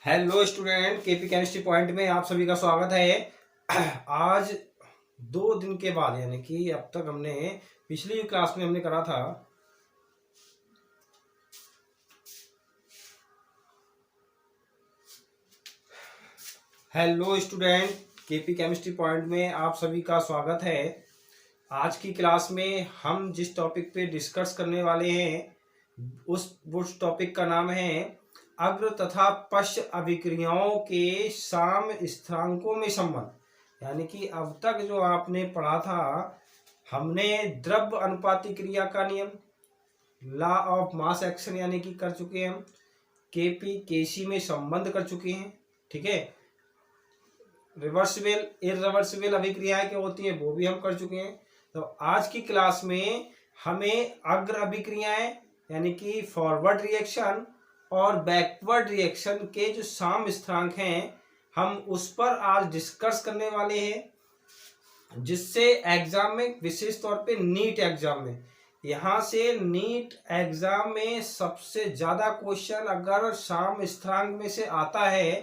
Hello student, KP chemistry point में आप सभी का स्वागत है। आज 2 दिन के बाद, यानी कि अब तक हमने पिछली क्लास में हमने करा था hello student, KP chemistry point में आप सभी का स्वागत है। आज की क्लास में हम जिस टॉपिक पे डिस्कस करने वाले हैं उस टॉपिक का नाम है अग्र तथा पश्च अभिक्रियाओं के साम स्थिरांकों में संबंध। यानी कि अब तक जो आपने पढ़ा था, हमने द्रव्य अनुपाती क्रिया का नियम, लॉ ऑफ मास एक्शन यानी कि कर चुके हैं हम, केपी केसी में संबंध कर चुके हैं। ठीक है, रिवर्सिबल इररिवर्सिबल अभिक्रियाएं क्या होती है वो भी हम कर चुके हैं। तो आज की क्लास में हमें अग्र अभिक्रियाएं यानी कि फॉरवर्ड रिएक्शन और बैकवर्ड रिएक्शन के जो साम स्थिरांक हैं हम उस पर आज डिस्कस करने वाले हैं, जिससे एग्जाम में, विशेष तौर पे नीट एग्जाम में, यहाँ से नीट एग्जाम में सबसे ज्यादा क्वेश्चन अगर साम स्थिरांक में से आता है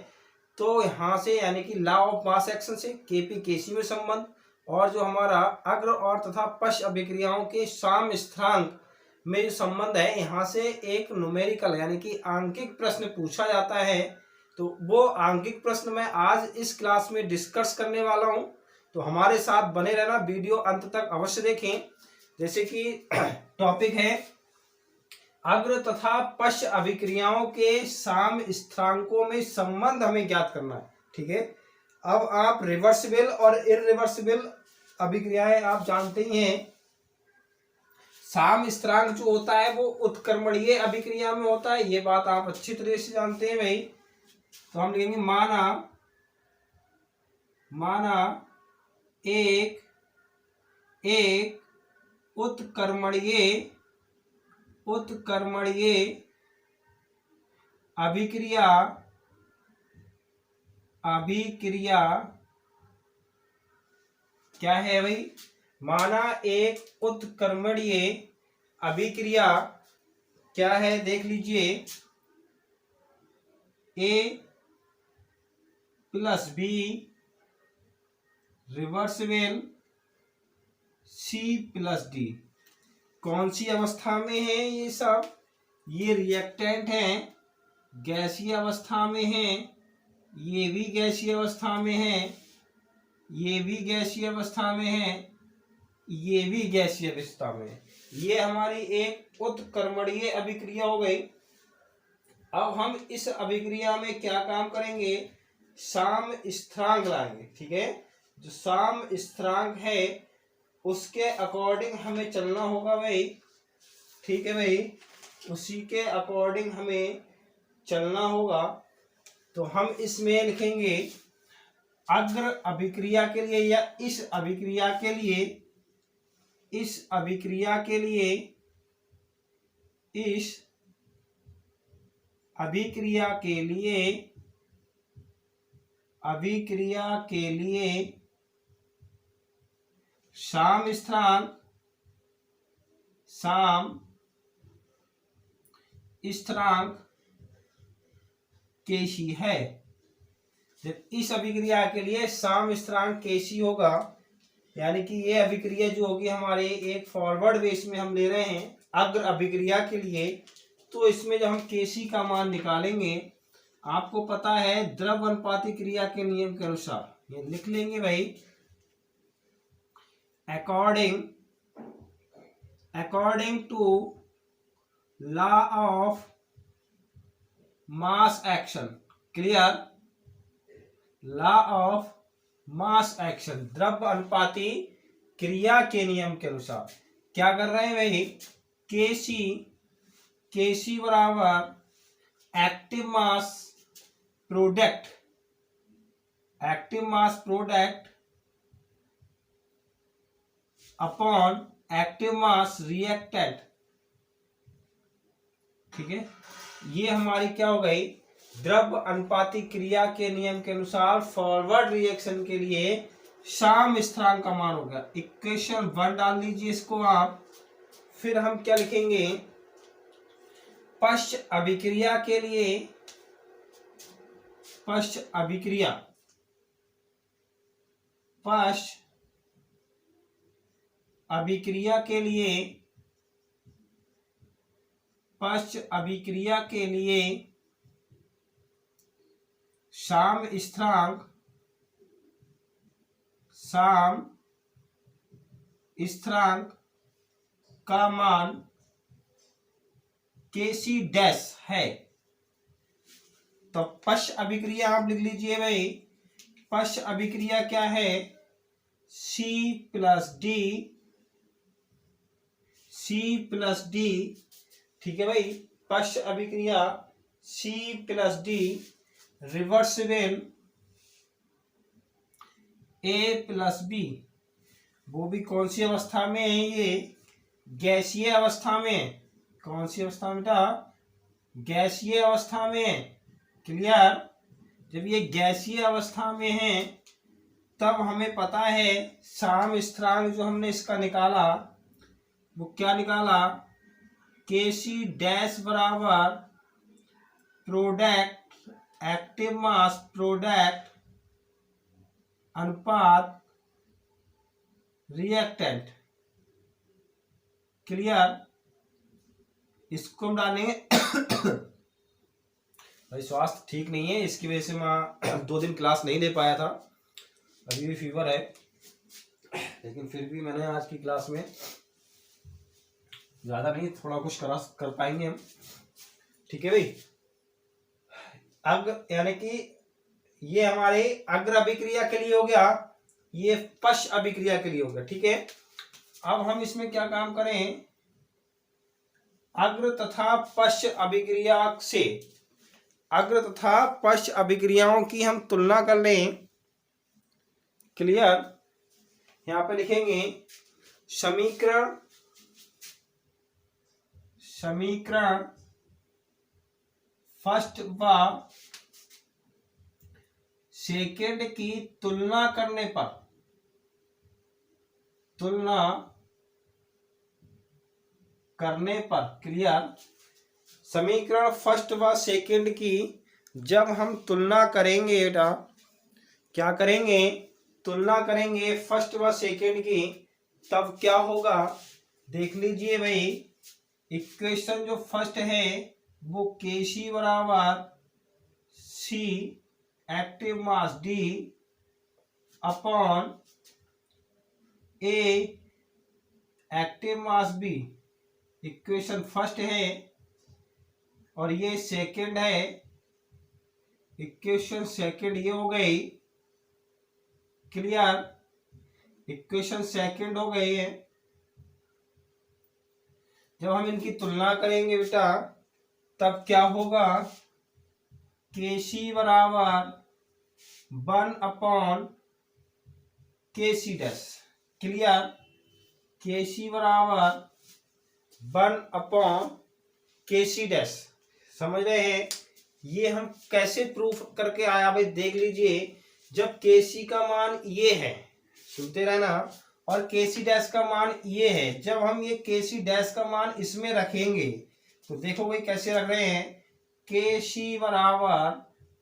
तो यहाँ से, यानी कि लॉ ऑफ मास एक्शन से केपी केसी में संबंध और जो हमारा अग्र और तथा पश्च अभिक्रियाओं के साम स्थिरांक में जो संबंध है, यहाँ से एक न्यूमेरिकल यानी कि आंकिक प्रश्न पूछा जाता है। तो वो आंकिक प्रश्न मैं आज इस क्लास में डिस्कस करने वाला हूँ, तो हमारे साथ बने रहना, वीडियो अंत तक अवश्य देखें। जैसे कि टॉपिक है अग्र तथा पश्च अभिक्रियाओं के साम स्थिरांकों में संबंध हमें ज्ञात करना है। ठीक है, अब आप रिवर्सिबल और इररिवर्सिबल अभिक्रियाएं आप जानते ही हैं। साम स्थिरांक जो होता है वो उत्क्रमणीय अभिक्रिया में होता है, ये बात आप अच्छी तरह से जानते हैं भाई। तो हम लिखेंगे माना एक उत्क्रमणीय अभिक्रिया क्या है भाई? माना एक उत्क्रमणीय अभिक्रिया क्या है, देख लीजिए, A + B reversible C + D। कौन सी अवस्था में है ये सब? ये रिएक्टेंट हैं, गैसीय अवस्था में है, ये भी गैसीय अवस्था में है, ये भी गैसीय अवस्था में है, ये भी गैसीय अवस्था में है। ये हमारी एक उत्क्रमणीय अभिक्रिया हो गई। अब हम इस अभिक्रिया में क्या काम करेंगे? साम स्थिरांक लाएंगे। ठीक है, जो साम स्थिरांक है उसके अकॉर्डिंग हमें चलना होगा भाई। ठीक है भाई, उसी के अकॉर्डिंग हमें चलना होगा। तो हम इसमें लिखेंगे अग्र अभिक्रिया के लिए या इस अभिक्रिया के लिए साम स्थिरांक केसी है। जब इस अभिक्रिया के लिए साम स्थिरांक केसी होगा, यानी कि ये अभिक्रिया जो होगी हमारे एक फॉरवर्ड बेस में हम ले रहे हैं अग्र अभिक्रिया के लिए, तो इसमें जब हम केसी का मान निकालेंगे, आपको पता है द्रव्य अनुपाती क्रिया के नियम के अनुसार ये लिख लेंगे भाई, according to law of mass action. Clear? Law of mass action, द्रव्य अनुपाती क्रिया के नियम के अनुसार क्या कर रहे हैं भाई? केसी बराबर active mass product upon active mass reactant. ठीक है, ये हमारी क्या हो गई? द्रव्य अनुपाती क्रिया के नियम के अनुसार फॉरवर्ड रिएक्शन के लिए साम स्थिरांक का मान हो गया। इक्वेशन 1 डाल दीजिए इसको आप। फिर हम क्या लिखेंगे? पश्च अभिक्रिया के लिए पश्च अभिक्रिया, पश्च अभिक्रिया के लिए, पश्च अभिक्रिया के लिए साम स्थिरांक, साम स्थिरांक का मान Kc डैश है। तो पश्च अभिक्रिया आप लिख लीजिए भाई, पश्च अभिक्रिया क्या है, C plus D, C plus D, ठीक है भाई। पश्च अभिक्रिया C plus D reversible A plus B, वो भी कौन सी अवस्था में है, ये गैसीय अवस्था में। कौन सी अवस्था में बेटा, गैसीय अवस्था में। क्लियर। जब ये गैसीय अवस्था में है तब हमें पता है साम स्थिरांक जो हमने इसका निकाला वो क्या निकाला, Kc डैश बराबर प्रोडक्ट एक्टिव मास प्रोडक्ट अनुपात रिएक्टेंट। क्लियर। इसको हम डालेंगे भाई स्वास्थ्य ठीक नहीं है, इसकी वजह से मैं 2 दिन क्लास नहीं ले पाया था, अभी भी फीवर है, लेकिन फिर भी मैंने आज की क्लास में ज्यादा नहीं थोड़ा कुछ कर पाएंगे हम। ठीक है भाई। अब यानी कि ये हमारे अग्र अभिक्रिया के लिए हो गया, ये पश्च अभिक्रिया के लिए हो गया। ठीक है। अब हम इसमें क्या काम करें, अग्र तथा पश्च अभिक्रिया से, अग्र तथा पश्च अभिक्रियाओं की हम तुलना कर लें। क्लियर। यहां पे लिखेंगे समीकरण, समीकरण फर्स्ट व सेकेंड की तुलना करने पर, तुलना करने पर। क्लियर। समीकरण फर्स्ट व सेकेंड की जब हम तुलना करेंगे बेटा, क्या करेंगे, तुलना करेंगे फर्स्ट व सेकेंड की, तब क्या होगा देख लीजिए भाई। इक्वेशन जो फर्स्ट है वो Kc बराबर C active mass D upon A active mass B, equation first है, और ये सेकंड है, इक्वेशन सेकंड ये हो गई। क्लियर। इक्वेशन सेकंड हो गई है। जब हम इनकी तुलना करेंगे बेटा तब क्या होगा, Kc बराबर 1 upon Kc dash. Clear. Kc बराबर 1 अपॉन Kc डैश। समझ रहे हैं। ये हम कैसे प्रूफ करके आया भाई, देख लीजिए। जब Kc का मान ये है, सुनते रहना, और Kc डैश का मान ये है, जब हम ये Kc डैश का मान इसमें रखेंगे तो देखो भाई कैसे रख रहे हैं, Kc बराबर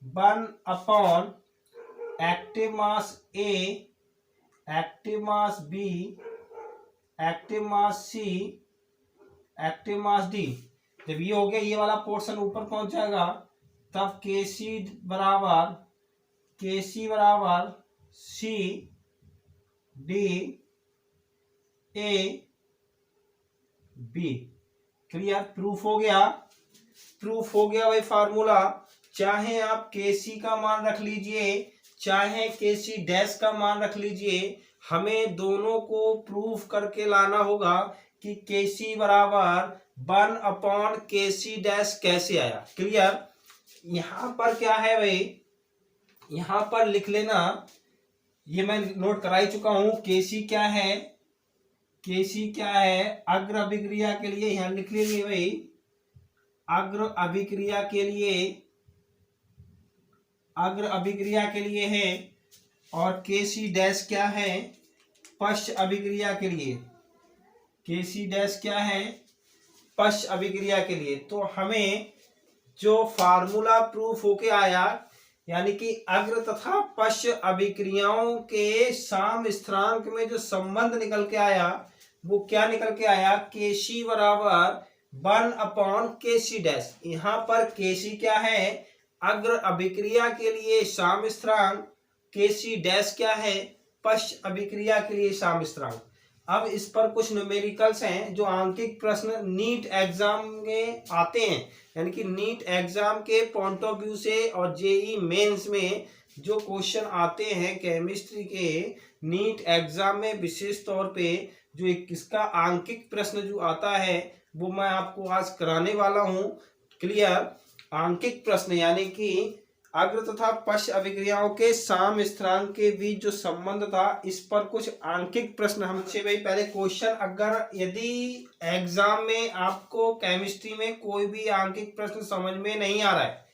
1 upon active mass A active mass B active mass C active mass D। जब ये हो गया, ये वाला पोर्शन ऊपर पहुंच जाएगा, तब Kc बराबर C D A B। Clear. Proof हो गया, प्रूफ हो गया भाई फार्मूला। चाहे आप Kc का मान रख लीजिए, चाहे Kc डैश का मान रख लीजिए, हमें दोनों को प्रूफ करके लाना होगा कि Kc बराबर 1 अपॉन Kc डैश कैसे आया। क्लियर। यहां पर क्या है भाई, यहां पर लिख लेना, ये मैं नोट करा ही चुका हूं। Kc क्या है, Kc क्या है अग्र अभिक्रिया के लिए, यहां लिख लेंगे भाई, अग्र अभिक्रिया के लिए, अग्र अभिक्रिया के लिए है, और Kc डैश क्या है पश्च अभिक्रिया के लिए। Kc डैश क्या है पश्च अभिक्रिया के लिए। तो हमें जो फार्मूला प्रूफ होके आया, यानी कि अग्र तथा पश्च अभिक्रियाओं के साम स्थिरांक में जो संबंध निकल के आया वो क्या निकल के आया, केसी बराबर 1 केसी डैश। यहाँ पर केसी क्या है, अग्र अभिक्रिया के लिए साम स्थिरांक, केसी डैश क्या है, पश्च अभिक्रिया के लिए साम स्थिरांक। अब इस पर कुछ न्यूमेरिकल्स हैं जो आंकिक प्रश्न नीट एग्जाम में आते हैं, यानी कि नीट एग्जाम के पॉइंट ऑफ व्यू से और जेई मेंस में जो क्वेश्चन आते हैं केमिस्ट्री के नीट एग्जाम में, विशेष तौर पे जो इसका आंकिक प्रश्न जो आता है वो मैं आपको आज कराने वाला हूं क्लियर। आंकिक प्रश्न यानी कि अग्र तथा पश्च अभिक्रियाओं के साम स्थिरांक के बीच जो संबंध था, इस पर कुछ आंकिक प्रश्न हमसे भाई पहले क्वेश्चन, अगर यदि एग्जाम में आपको केमिस्ट्री में कोई भी आंकिक प्रश्न समझ में नहीं आ रहा है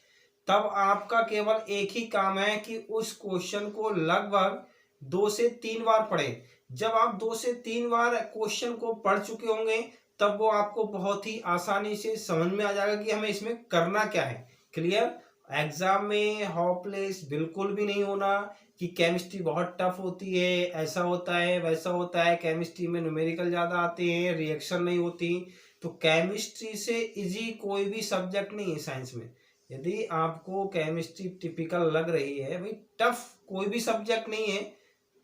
तब आपका केवल एक ही काम है कि उस क्वेश्चन को लगभग 2 से 3 बार पढ़ें। जब आप 2 से 3 बार क्वेश्चन को पढ़ चुके होंगे तब वो आपको बहुत ही आसानी से समझ में आ जाएगा कि हमें इसमें करना क्या है। क्लियर। एग्जाम में होपलेस बिल्कुल भी नहीं होना कि केमिस्ट्री बहुत टफ होती है, ऐसा होता है वैसा होता है, केमिस्ट्री में न्यूमेरिकल ज़्यादा आते हैं, रिएक्शन नहीं होती। तो केमिस्ट्री से इजी कोई भी सब्जेक्ट नहीं है साइंस में। यदि आपको केमिस्ट्री टिपिकल लग रही है, भाई टफ कोई भी सब्जेक्ट नहीं है,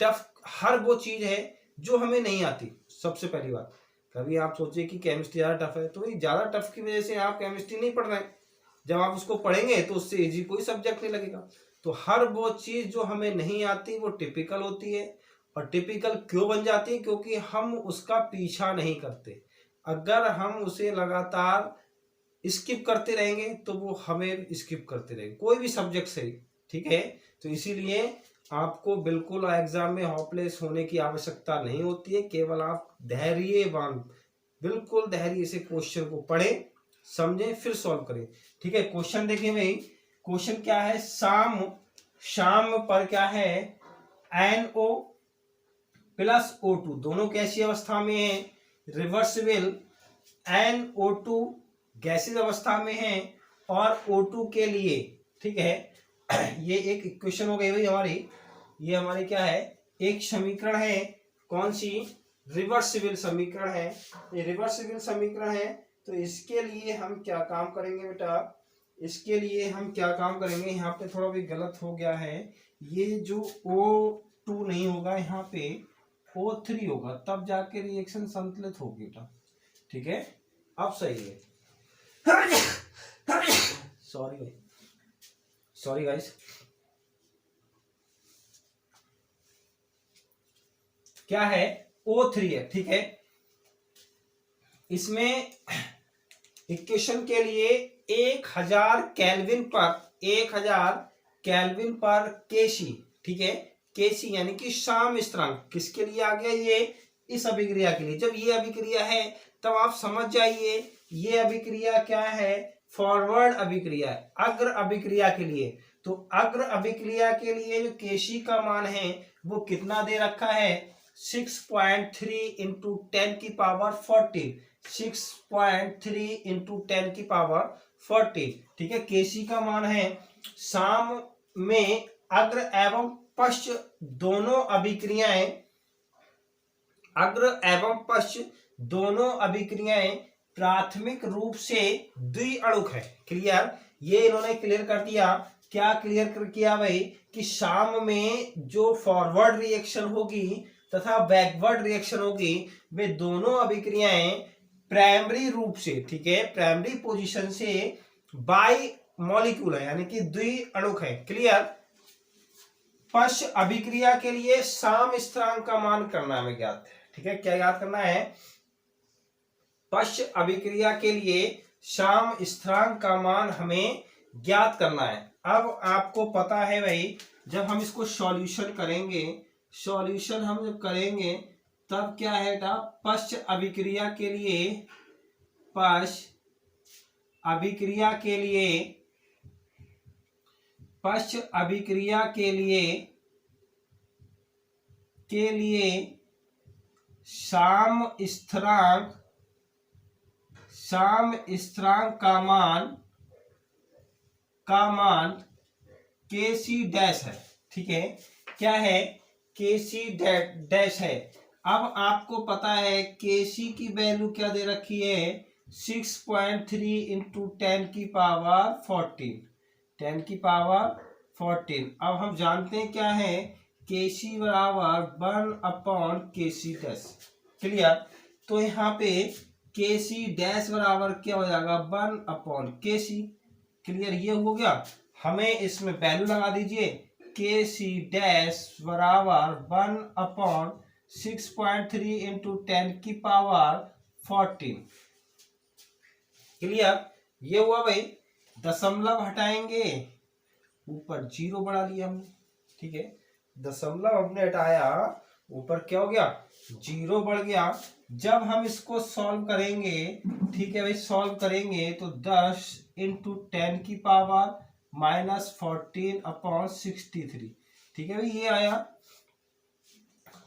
टफ हर वो चीज़ है जो हमें नहीं आती। सबसे पहली बात, कभी आप सोचिए कि केमिस्ट्री ज़्यादा टफ है तो ये ज़्यादा टफ की वजह से आप केमिस्ट्री नहीं पढ़ रहे हैं। जब आप उसको पढ़ेंगे तो उससे इजी कोई सब्जेक्ट नहीं लगेगा। तो हर वो चीज़ जो हमें नहीं आती वो टिपिकल होती है। और टिपिकल क्यों बन जाती है, क्योंकि हम उसका पीछा नहीं करते। अगर हम उसे लगातार स्किप करते रहेंगे तो वो हमें स्किप करते रहेंगे, कोई भी सब्जेक्ट सही। ठीक है, तो इसीलिए आपको बिल्कुल एग्जाम में होपलेस होने की आवश्यकता नहीं होती है। केवल आप धैर्यवान, बिल्कुल धैर्य से क्वेश्चन को पढ़ें, समझें, फिर सॉल्व करें। ठीक है, क्वेश्चन देखिए भाई, क्वेश्चन क्या है, शाम पर क्या है, NO प्लस O2 दोनों कैसी अवस्था में है, रिवर्सिबल। NO2 गैसेज अवस्था में है और O2 के लिए, ठीक है, ये एक इक्वेशन हो गई भाई हमारी। ये हमारी क्या है, एक समीकरण है, कौन सी, रिवर्सिबल समीकरण है। ये रिवर्सिबल समीकरण है, तो इसके लिए हम क्या काम करेंगे बेटा, इसके लिए हम क्या काम करेंगे, यहाँ पे थोड़ा भी गलत हो गया है, ये जो O2 नहीं होगा, यहाँ पे O3 होगा, तब जाके रिएक्शन संतुलित होगी बेटा। ठीक है, अब सही है। सॉरी गाइस, क्या है, O3 है। ठीक है, इसमें इक्वेशन के लिए 1000 केल्विन पर केसी, ठीक है, केसी यानी कि साम स्थिरांक किसके लिए आ गया, ये इस अभिक्रिया के लिए। जब ये अभिक्रिया है तब आप समझ जाइए ये अभिक्रिया क्या है, फॉरवर्ड अभिक्रिया है, अग्र अभिक्रिया के लिए। तो अग्र अभिक्रिया के लिए जो केसी का मान है वो कितना दे रखा है, 6.3 इंटू 10 की पावर 40, 6.3 इंटू 10 की पावर 40। ठीक है, केसी का मान है। साम में अग्र एवं पश्च दोनों अभिक्रियाएं, अग्र एवं पश्च दोनों अभिक्रियाएं प्राथमिक रूप से द्विअणुक है। क्लियर, ये इन्होंने क्लियर कर दिया। क्या क्लियर कर किया भाई, कि साम में जो फॉरवर्ड रिएक्शन होगी तथा बैकवर्ड रिएक्शन होगी, वे दोनों अभिक्रियाएं प्राइमरी रूप से, ठीक है, प्राइमरी पोजीशन से बाई मॉलिक्यूल है, यानी कि द्विअणुक है। क्लियर। पश्च अभिक्रिया के लिए साम स्थिरांक का मान करना हमें ज्ञात है। ठीक है, क्या याद करना है, पश्च अभिक्रिया के लिए साम स्थिरांक का मान हमें ज्ञात करना है। अब आपको पता है भाई, जब हम इसको सॉल्यूशन करेंगे, सॉल्यूशन हम जब करेंगे तब क्या है बेटा, पश्च अभिक्रिया के लिए, पश्च अभिक्रिया के लिए, पश्च अभिक्रिया के लिए साम स्थिरांक का मान के सी डैश है, ठीक है, क्या है, के सी डैश है। अब आपको पता है के सी की वैल्यू क्या दे रखी है, 6.3 इंटू 10⁻14, 10⁻14। अब हम जानते हैं क्या है, के सी बराबर 1/के सी डैश, क्लियर। तो यहाँ पे के सी डैश बराबर क्या हो जाएगा, 1/के सी, क्लियर, ये हो गया। हमें इसमें वैल्यू लगा दीजिए, के सी डैश बराबर 1/6.3 इंटू 10⁻14, क्लियर, ये हुआ भाई। दशमलव हटाएंगे, ऊपर जीरो बढ़ा लिया हमने, ठीक है, दशमलव हमने हटाया, ऊपर क्या हो गया, जीरो बढ़ गया। जब हम इसको सॉल्व करेंगे, ठीक है भाई, सॉल्व करेंगे तो 10 इंटू 10⁻−14/63, ठीक है भाई, ये आया।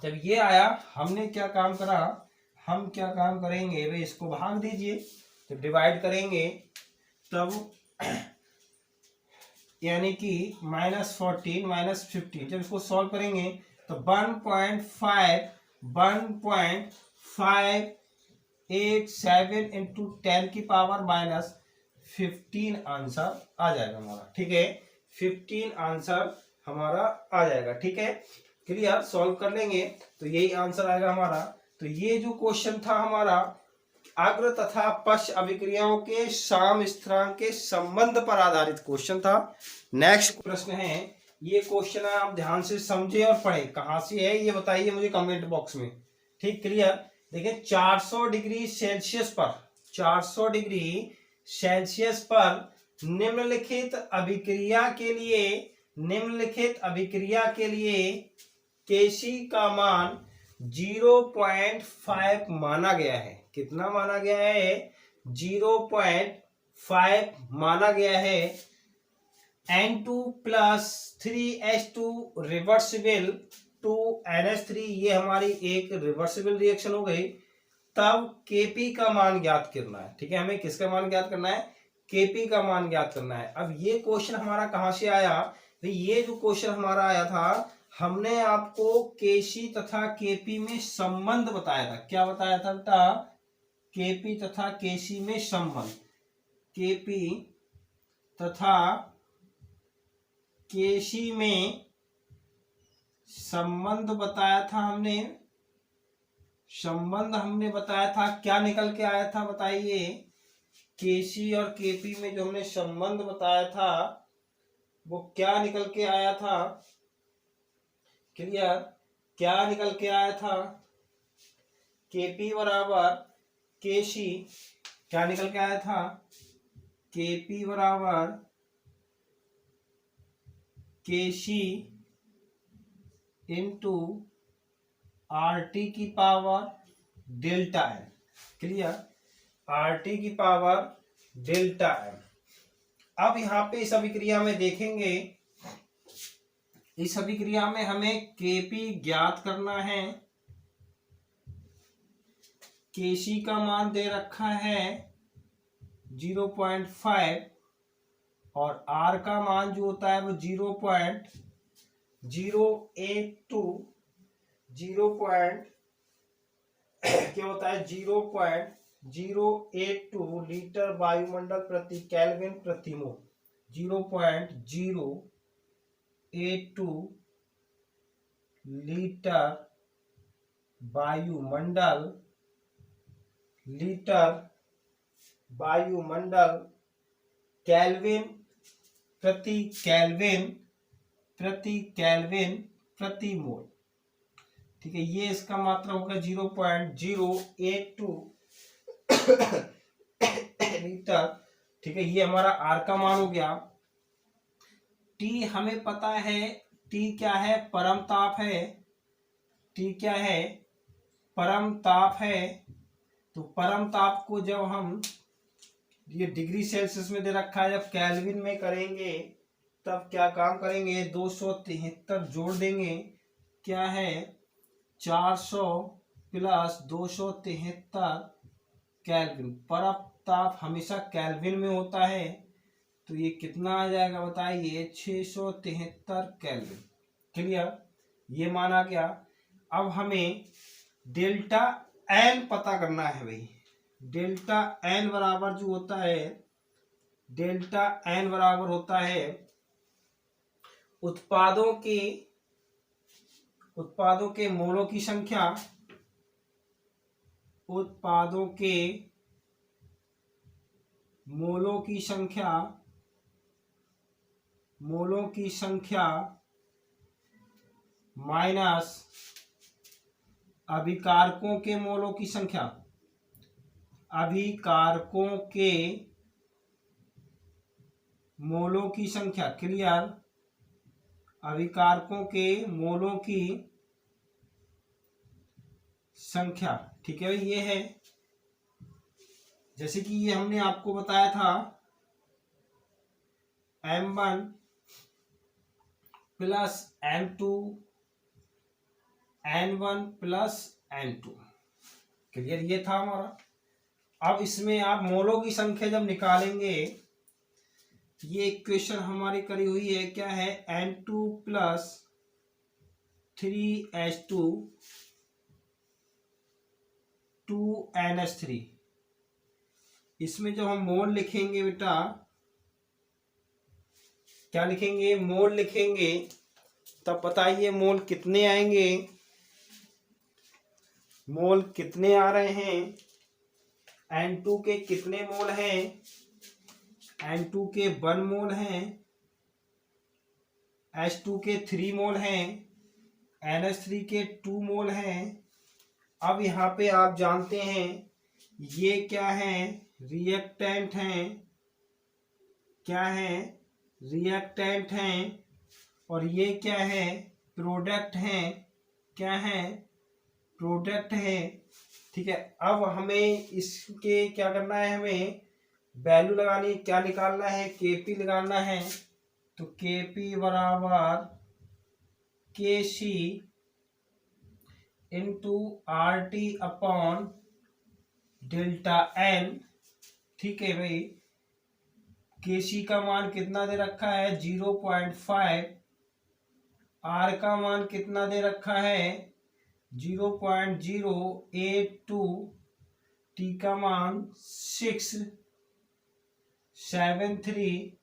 जब ये आया, हमने क्या काम करा, हम क्या काम करेंगे भाई, इसको भाग दीजिए, तो डिवाइड करेंगे तब यानी कि -14 -15, जब इसको सॉल्व करेंगे तो 1.587 इंटू 10⁻−15 आंसर आ जाएगा हमारा, ठीक है, 15 आंसर हमारा आ जाएगा, ठीक है, क्लियर। सॉल्व कर लेंगे तो यही आंसर आएगा हमारा। तो ये जो क्वेश्चन था हमारा अग्र तथा पश्च अभिक्रियाओं के साम स्थिरांक के संबंध पर आधारित क्वेश्चन था। नेक्स्ट प्रश्न है, ये क्वेश्चन आप ध्यान से समझे और पढ़े, कहां से है ये बताइए मुझे कमेंट बॉक्स में, ठीक, क्लियर। देखिए 400 डिग्री सेल्सियस पर, 400 डिग्री सेल्सियस पर निम्नलिखित अभिक्रिया के लिए केसी का मान 0.5 माना गया है। कितना माना गया है, 0.5 माना गया है। N2 + 3H2 reversible to NH3, ये हमारी एक रिवर्सिबल रिएक्शन हो गई। तब Kp का मान ज्ञात करना है, ठीक है, हमें किसका मान ज्ञात करना है, Kp का मान ज्ञात करना है। अब ये क्वेश्चन हमारा कहां से आया, तो ये जो क्वेश्चन हमारा आया था, हमने आपको Kc तथा Kp में संबंध बताया था। क्या बताया था बेटा, Kp तथा Kc में संबंध, Kp तथा Kc में संबंध बताया था हमने, संबंध हमने बताया था। क्या निकल के आया था बताइए, Kc और Kp में जो हमने संबंध बताया था वो क्या निकल के आया था, क्लियर, क्या निकल के आया था, Kp बराबर Kc, क्या निकल के आया था, Kp बराबर Kc इंटू RT की power delta M, clear, RT की पावर डेल्टा एम। अब यहाँ पे इस अभिक्रिया में देखेंगे, इस अभिक्रिया में हमें Kp ज्ञात करना है। Kc का मान दे रखा है 0.5 और R का मान जो होता है वो 0.082 क्या होता है, 0.082 लीटर वायुमंडल प्रति केल्विन प्रति मोल, 0.082 लीटर वायुमंडल केल्विन प्रति मोल, ठीक है, ये इसका मात्रा होगा 0.082 लीटर, ठीक है, ये हमारा R का मान हो गया। T हमें पता है, T क्या है, परम ताप है, T क्या है, परम ताप है। तो परम ताप को जब हम, ये डिग्री सेल्सियस में दे रखा है, जब केल्विन में करेंगे तब क्या काम करेंगे, 273 जोड़ देंगे, क्या है, 400 + 273 केल्विन। परम ताप हमेशा केल्विन में होता है, तो ये कितना आ जाएगा बताइए, 673 केल्विन। क्लियर, ये माना गया। अब हमें डेल्टा एन पता करना है भाई। डेल्टा एन बराबर जो होता है, डेल्टा एन बराबर होता है उत्पादों के मोलों की संख्या, उत्पादों के मोलों की संख्या माइनस अभिकारकों के मोलों की संख्या, अभिकारकों के मोलों की संख्या। क्लियर, अभिकारकों के मोलों की संख्या। ठीक है, ये है जैसे कि ये हमने आपको बताया था M1 plus M2, N1 plus N2। Clear, ये था हमारा। अब इसमें आप मोलों की संख्या जब निकालेंगे, ये इक्वेशन हमारी करी हुई है, क्या है, N2 प्लस 3H2 2NH3। इसमें जब हम मोल लिखेंगे बेटा, क्या लिखेंगे, मोल लिखेंगे, तब बताइए मोल कितने आएंगे, मोल कितने आ रहे हैं। N2 के कितने मोल हैं, N2 के 1 मोल हैं, H2 के 3 मोल हैं, NH3 के 2 मोल हैं। अब यहाँ पे आप जानते हैं ये क्या है, रिएक्टेंट हैं, क्या है, रिएक्टेंट हैं, और ये क्या है, प्रोडक्ट हैं, क्या है, प्रोडक्ट है। ठीक है, अब हमें इसके क्या करना है, हमें वैल्यू लगानी, क्या निकालना है, केपी निकालना है। तो केपी बराबर KC into RT upon delta N. ठीक है भाई, KC का मान कितना दे रखा है, 0.5, R का मान कितना दे रखा है, 0.082, T का मान 673,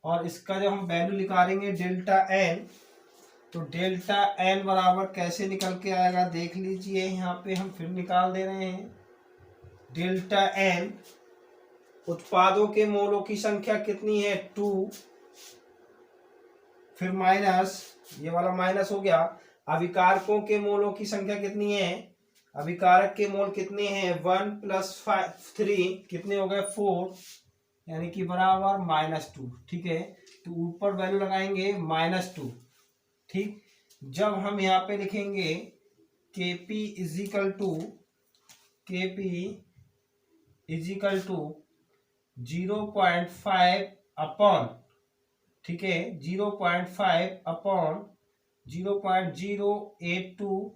और इसका जब हम वैल्यू निकालेंगे डेल्टा एन, तो डेल्टा एन बराबर कैसे निकल के आएगा देख लीजिए। यहाँ पे हम फिर निकाल दे रहे हैं डेल्टा एन। उत्पादों के मोलों की संख्या कितनी है, 2, फिर माइनस, ये वाला माइनस हो गया। अभिकारकों के मोलों की संख्या कितनी है, अभिकारक के मोल कितने हैं, 1 प्लस 3 कितने हो गए, 4, यानी कि बराबर -2। ठीक है, तो ऊपर वैल्यू लगाएंगे -2। ठीक, जब हम यहाँ पे लिखेंगे KP इजिकल टू 0.5 अपॉन, ठीक है, 0.5 अपॉन 0.082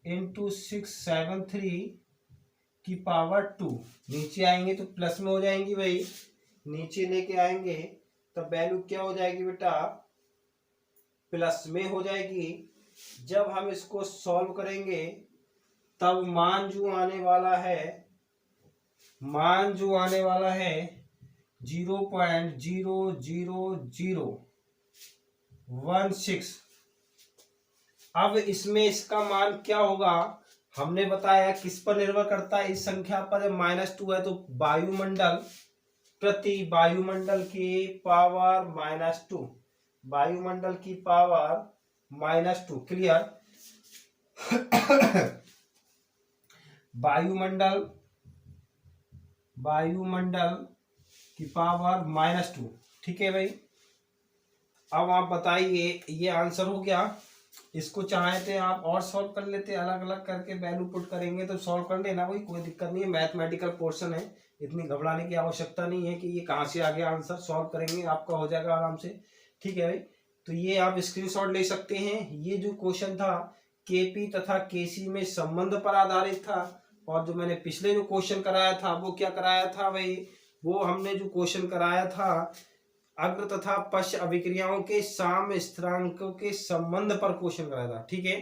इंटू 673 की पावर 2। नीचे आएंगे तो प्लस में हो जाएंगी भाई, नीचे लेके आएंगे तब वैल्यू क्या हो जाएगी बेटा, प्लस में हो जाएगी। जब हम इसको सॉल्व करेंगे तब मान जो आने वाला है 0.00016। अब इसमें इसका मान क्या होगा, हमने बताया किस पर निर्भर करता है, इस संख्या पर। जब -2 है तो वायुमंडल की पावर -2, वायुमंडल की पावर -2। क्लियर, वायुमंडल की पावर -2। ठीक है भाई, अब आप बताइए, ये आंसर हो गया। इसको चाहे थे आप और सॉल्व कर लेते, अलग अलग करके वैल्यू पुट करेंगे तो सॉल्व कर लेना, कोई दिक्कत नहीं है। मैथमेटिकल पोर्शन है, इतनी घबराने की आवश्यकता नहीं है कि ये कहाँ से आ गया आंसर। सॉल्व करेंगे आपका हो जाएगा आराम से। ठीक है भाई, तो ये आप स्क्रीनशॉट ले सकते हैं। ये जो क्वेश्चन था केपी तथा केसी में संबंध पर आधारित था, और जो मैंने पिछले जो क्वेश्चन कराया था वो क्या कराया था भाई, वो हमने जो क्वेश्चन कराया था अग्र तथा पश्च अभिक्रियाओं के साम्य स्थिरांकों के संबंध पर क्वेश्चन कराया था। ठीक है,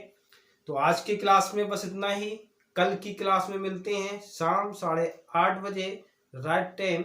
तो आज की क्लास में बस इतना ही। कल की क्लास में मिलते हैं शाम 8:30 बजे राइट टाइम।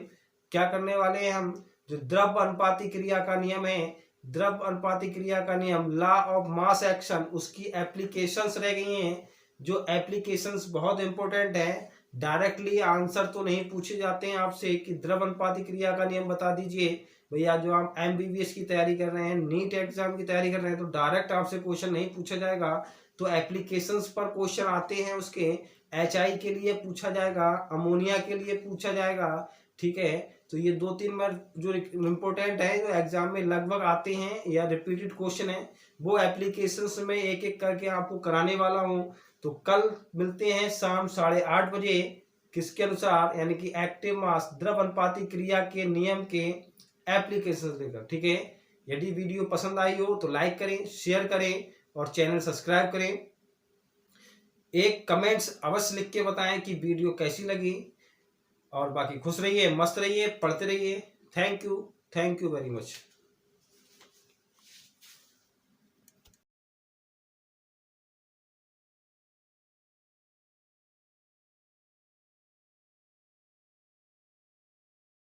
क्या करने वाले हैं हम, जो द्रव अनुपाती क्रिया का नियम है, द्रव अनुपाती क्रिया का नियम लॉ ऑफ मास एक्शन, उसकी एप्लीकेशंस रह गई हैं, जो एप्लीकेशंस बहुत इंपॉर्टेंट है। डायरेक्टली आंसर तो नहीं पूछे जाते हैं आपसे कि द्रव अनुपाती क्रिया का नियम बता दीजिए भैया। जो आप MBBS की तैयारी कर रहे हैं, नीट एग्जाम की तैयारी कर रहे हैं, तो डायरेक्ट आपसे क्वेश्चन नहीं पूछा जाएगा। तो एप्लीकेशंस पर क्वेश्चन आते हैं, उसके HI के लिए पूछा जाएगा, अमोनिया के लिए पूछा जाएगा। ठीक है, तो ये 2-3 बार जो इम्पोर्टेंट है, जो एग्जाम में लगभग आते हैं या रिपीटेड क्वेश्चन है, वो एप्लीकेशंस में एक एक करके आपको कराने वाला हूँ। तो कल मिलते हैं शाम 8:30 बजे, किसके अनुसार, यानी कि एक्टिव मास द्रव अनुपाती क्रिया के नियम के एप्लीकेशंस लेकर। ठीक है, यदि वीडियो पसंद आई हो तो लाइक करें, शेयर करें और चैनल सब्सक्राइब करें। एक कमेंट्स अवश्य लिख के बताएं कि वीडियो कैसी लगी। और बाकी खुश रहिए, मस्त रहिए, पढ़ते रहिए। Thank you very much.